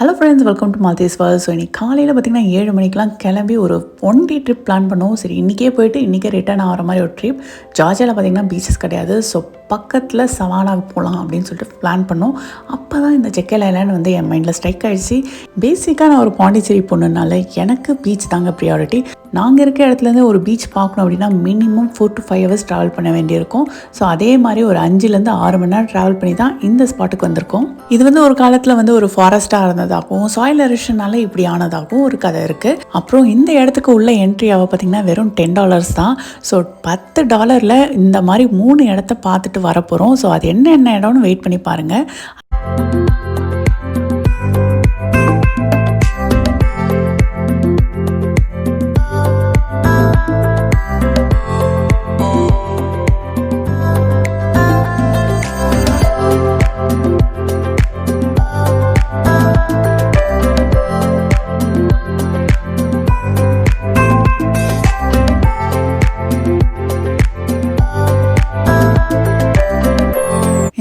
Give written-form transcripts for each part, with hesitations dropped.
Hello friends, welcome to Maldives world. So இன்றைக்கி காலையில் பார்த்திங்கன்னா 7 மணிக்கெலாம் கிளம்பி ஒரு 1 டே ட்ரிப் பிளான் பண்ணோம். சரி, இன்றைக்கே போயிட்டு இன்றைக்கே ரிட்டர்ன் ஆகிற மாதிரி ஒரு ட்ரிப். ஜார்ஜியாவில் பார்த்திங்கன்னா பீச்சஸ் கிடையாது. ஸோ பக்கத்தில் சவானாக போகலாம் அப்படின்னு சொல்லிட்டு பிளான் பண்ணோம். அப்போ தான் இந்த ஜெக்கல் ஐலாண்ட் வந்து என் மைண்டில் ஸ்ட்ரைக் ஆகிடுச்சு. பேசிக்காக நான் ஒரு பாண்டிச்சேரி பொண்ணுனால எனக்கு பீச் தாங்க ப்ரியாரிட்டி. நாங்கள் இருக்க இடத்துலேருந்து ஒரு பீச் பார்க்கணும் அப்படின்னா மினிமம் 4 to 5 hours ட்ராவல் பண்ண வேண்டியிருக்கும். ஸோ அதே மாதிரி ஒரு 5 to 6 மணி நேரம் ட்ராவல் பண்ணி தான் இந்த ஸ்பாட்டுக்கு வந்திருக்கோம். இது வந்து ஒரு காலத்தில் வந்து ஒரு ஃபாரஸ்ட்டாக இருந்ததாகவும் சாயில் எரோஷனால இப்படி ஆனதாகவும் ஒரு கதை இருக்குது. அப்புறம் இந்த இடத்துக்கு உள்ள என்ட்ரி ஆக பார்த்திங்கன்னா வெறும் $10 தான். ஸோ $10 இந்த மாதிரி 3 இடத்த பார்த்துட்டு வரப்போகிறோம். ஸோ அது என்ன இடம்னு வெயிட் பண்ணி பாருங்கள்.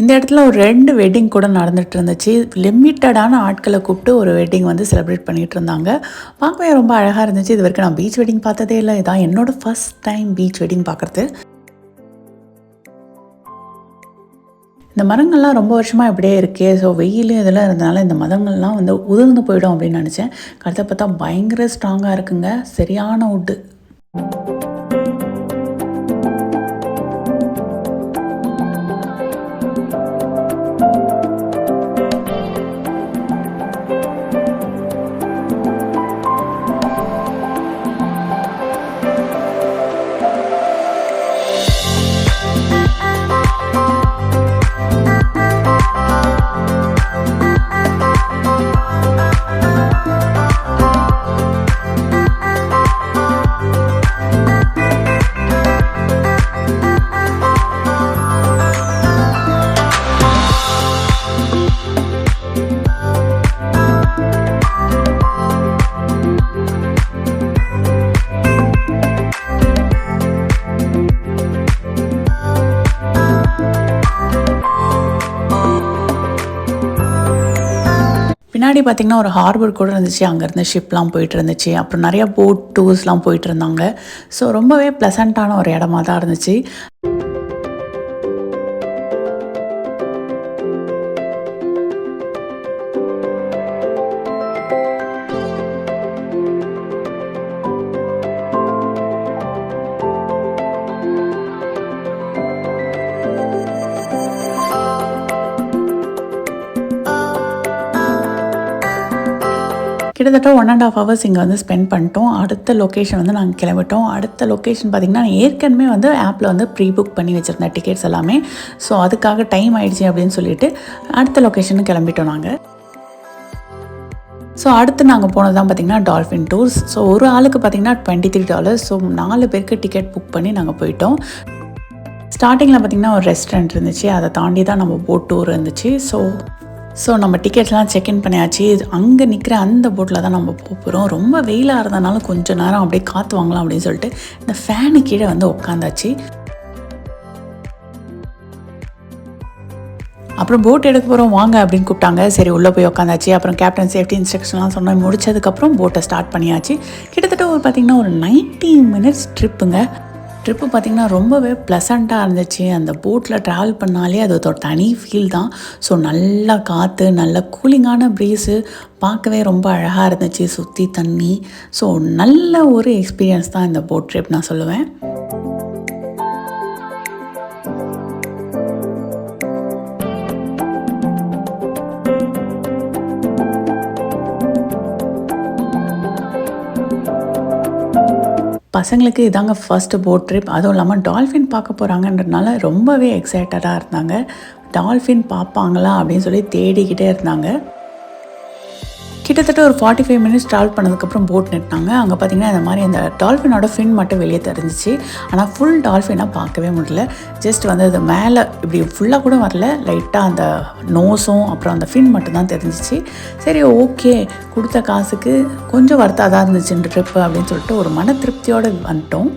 இந்த இடத்துல ஒரு 2 வெட்டிங் கூட நடந்துட்டு இருந்துச்சு. லிமிட்டடான ஆட்களை கூப்பிட்டு ஒரு வெட்டிங் வந்து செலிப்ரேட் பண்ணிகிட்டு இருந்தாங்க. பார்க்கவே ரொம்ப அழகாக இருந்துச்சு. இது வரைக்கும் நான் பீச் வெட்டிங் பார்த்ததே இல்லை. இதான் என்னோட ஃபர்ஸ்ட் டைம் பீச் வெட்டிங் பார்க்குறது. இந்த மரங்கள்லாம் ரொம்ப வருஷமாக இப்படியே இருக்கே. ஸோ வெயில் இதெல்லாம் இருந்தனால இந்த மரங்கள்லாம் வந்து உதிர்ந்து போயிடும் அப்படின்னு நினச்சேன். கருத்தை பார்த்தா பயங்கர ஸ்ட்ராங்காக இருக்குங்க. சரியான வுட்டு. பின்னாடி பார்த்திங்கன்னா ஒரு ஹார்பர் கூட இருந்துச்சு. அங்கேருந்து ஷிப்லாம் போயிட்டு இருந்துச்சு. அப்புறம் நிறையா போட் டூர்ஸ்லாம் போயிட்டு இருந்தாங்க. ஸோ ரொம்பவே ப்ளசண்ட்டான ஒரு இடமா தான் இருந்துச்சு. கிட்டத்தட்ட 1.5 hours இங்கே வந்து ஸ்பெண்ட் பண்ணிட்டோம். அடுத்த லொக்கேஷன் வந்து நாங்கள் கிளம்பிட்டோம். அடுத்த லொக்கேஷன் பார்த்திங்கன்னா ஏற்கனவே வந்து ஆப்பில் வந்து ப்ரீ புக் பண்ணி வச்சுருந்தேன் டிக்கெட்ஸ் எல்லாமே. ஸோ அதுக்காக டைம் ஆகிடுச்சு அப்படின்னு சொல்லிட்டு அடுத்த லொக்கேஷனுக்கு கிளம்பிட்டோம் நாங்கள். ஸோ அடுத்து நாங்கள் போனது தான் பார்த்திங்கன்னா டால்ஃபின் டூர்ஸ். ஸோ ஒரு ஆளுக்கு பார்த்திங்கன்னா $23. ஸோ 4 பேருக்கு டிக்கெட் புக் பண்ணி நாங்கள் போயிட்டோம். ஸ்டார்டிங்கில் பார்த்திங்கன்னா ஒரு ரெஸ்டாரண்ட் இருந்துச்சு. அதை தாண்டி தான் நம்ம போட் டூர் இருந்துச்சு. ஸோ நம்ம டிக்கெட்ஸ்லாம் செக்இன் பண்ணியாச்சு. அங்கே நிற்கிற அந்த போட்டில் தான் நம்ம போகிறோம். ரொம்ப வெயிலாக இருந்தனால கொஞ்சம் நேரம் அப்படியே காற்று வாங்கலாம் அப்படின்னு சொல்லிட்டு இந்த ஃபேனு கீழே வந்து உட்காந்தாச்சு. அப்புறம் போட் எடுக்க போகிறோம் வாங்க அப்படின்னு கூப்பிட்டாங்க. சரி, உள்ளே போய் உட்காந்தாச்சு. அப்புறம் கேப்டன் சேஃப்டி இன்ஸ்ட்ரக்ஷன்லாம் சொன்ன முடிச்சதுக்கப்புறம் போட்டை ஸ்டார்ட் பண்ணியாச்சு. கிட்டத்தட்ட பார்த்திங்கன்னா ஒரு 90 minutes ட்ரிப்புங்க. ட்ரிப்பு பார்த்திங்கன்னா ரொம்பவே ப்ளசண்ட்டாக இருந்துச்சு. அந்த போட்டில் ட்ராவல் பண்ணாலே அது ஒரு தனி ஃபீல் தான். ஸோ நல்லா காற்று, நல்ல கூலிங்கான ப்ரீஸு, பார்க்கவே ரொம்ப அழகாக இருந்துச்சு. சுற்றி தண்ணி. ஸோ நல்ல ஒரு எக்ஸ்பீரியன்ஸ் தான் இந்த போட் ட்ரிப் நான் சொல்லுவேன். பசங்களுக்கு இதாங்க ஃபர்ஸ்ட்டு போட் ட்ரிப். அதுவும் இல்லாமல் டால்ஃபின் பார்க்க போகிறாங்கன்றதுனால ரொம்பவே எக்ஸைட்டடாக இருந்தாங்க. டால்ஃபின் பார்ப்பாங்களா அப்படின்னு சொல்லி தேடிக்கிட்டே இருந்தாங்க. கிட்டத்தட்ட ஒரு 45 minutes ட்ராவல் பண்ணதுக்கப்புறம் போட் நிறுத்தினாங்க. அங்கே பார்த்திங்கன்னா இந்த மாதிரி அந்த டால்ஃபினோட ஃபின் மட்டும் வெளியே தெரிஞ்சிச்சு. ஆனால் ஃபுல் டால்ஃபினாக பார்க்கவே முடியல. ஜஸ்ட் வந்து அது மேலே இப்படி ஃபுல்லாக கூட வரல, லைட்டாக அந்த நோஸும் அப்புறம் அந்த ஃபின் மட்டும்தான் தெரிஞ்சிச்சு. சரி, ஓகே, கொடுத்த காசுக்கு கொஞ்சம் வர்த்தாக தான் இருந்துச்சு இந்த ட்ரிப்பு அப்படின்னு சொல்லிட்டு ஒரு மன திருப்தியோடு வந்துட்டோம்.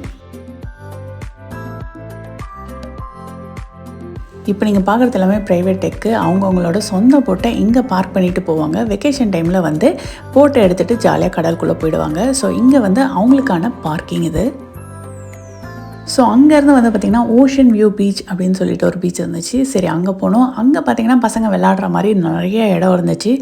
இப்போ நீங்கள் பார்க்குறது எல்லாமே ப்ரைவேட் டெக்கு. அவங்கவுங்களோட சொந்த போட்டை இங்கே பார்க் பண்ணிட்டு போவாங்க. வெக்கேஷன் டைமில் வந்து போட்டை எடுத்துகிட்டு ஜாலியாக கடலுக்குள்ளே போயிடுவாங்க. ஸோ இங்கே வந்து அவங்களுக்கான பார்க்கிங் இது. ஸோ அங்கேருந்து வந்து பார்த்திங்கன்னா ஓஷன் வியூ பீச் அப்படின்னு சொல்லிட்டு ஒரு பீச் இருந்துச்சு. சரி அங்கே போனோம். அங்கே பார்த்திங்கன்னா பசங்க விளையாடுற மாதிரி நிறைய இடம் இருந்துச்சு.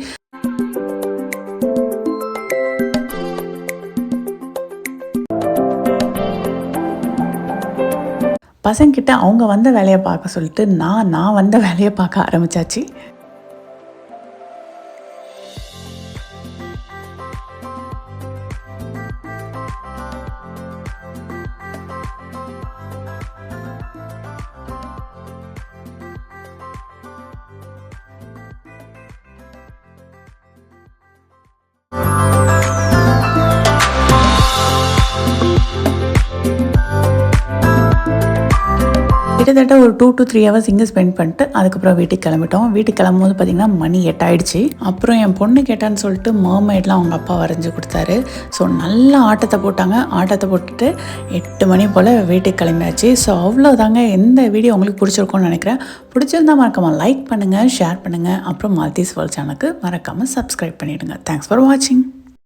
பசங்கிட்ட அவங்க வந்த வேலையை பார்க்க சொல்லிட்டு நான் வந்த வேலையை பார்க்க ஆரம்பித்தாச்சு. கிட்டத்தட்ட ஒரு 2 to 3 hours இங்கே ஸ்பெண்ட் பண்ணிட்டு அதுக்கப்புறம் வீட்டுக்கு கிளம்பிட்டோம். வீட்டுக்கு கிளம்பும்போது பார்த்திங்கன்னா மணி 8 ஆகிடுச்சு. அப்புறம் என் பொண்ணு கேட்டான்னு சொல்லிட்டு மர்மைட்லாம் அவங்க அப்பா வரைஞ்சி கொடுத்தாரு. ஸோ நல்லா ஆட்டத்தை போட்டாங்க. ஆட்டத்தை போட்டுட்டு 8 மணி போல் வீட்டுக்கு கிளம்பியாச்சு. ஸோ அவ்வளோதாங்க. எந்த வீடியோ உங்களுக்கு பிடிச்சிருக்கோன்னு நினைக்கிறேன். பிடிச்சிருந்தா மறக்காமல் லைக் பண்ணுங்கள், ஷேர் பண்ணுங்கள். அப்புறம் மால்தீஸ் வேர்ல்ட் சேனலுக்கு மறக்காமல் சப்ஸ்கிரைப் பண்ணிவிடுங்க. தேங்க்ஸ் ஃபார் வாட்சிங்.